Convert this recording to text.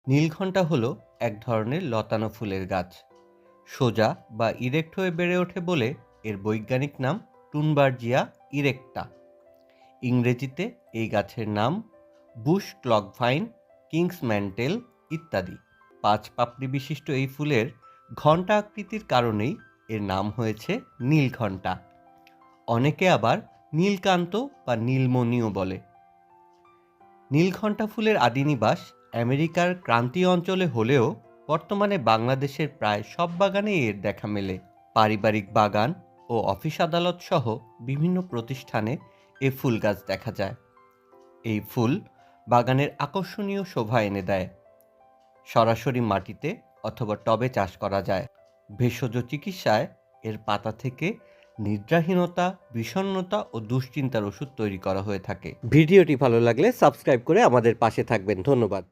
নীলঘণ্টা হলো এক ধরনের লতানো ফুলের গাছ। সোজা বা ইরেক্ট হয়ে বেড়ে ওঠে বলে এর বৈজ্ঞানিক নাম টুনবার্জিয়া ইরেক্টা। ইংরেজিতে এই গাছের নাম বুশ ক্লগভাইন, কিংস ম্যান্টেল ইত্যাদি। ৫ পাপড়ি বিশিষ্ট এই ফুলের ঘণ্টা আকৃতির কারণেই এর নাম হয়েছে নীলঘণ্টা। অনেকে আবার নীলকান্ত বা নীলমণিও বলে। নীলঘণ্টা ফুলের আদিনিবাস আমেরিকার ক্রান্তীয় অঞ্চলে হলেও বর্তমানে বাংলাদেশের প্রায় সব বাগানেই এর দেখা মেলে। পারিবারিক বাগান ও অফিস আদালত সহ বিভিন্ন প্রতিষ্ঠানে এ ফুল গাছ দেখা যায়। এই ফুল বাগানের আকর্ষণীয় শোভা এনে দেয়। সরাসরি মাটিতে অথবা টবে চাষ করা যায়। ভেষজ চিকিৎসায় এর পাতা থেকে নিদ্রাহীনতা, বিষণ্ণতা ও দুশ্চিন্তার ওষুধ তৈরি করা হয়ে থাকে। ভিডিওটি ভালো লাগলে সাবস্ক্রাইব করে আমাদের পাশে থাকবেন। ধন্যবাদ।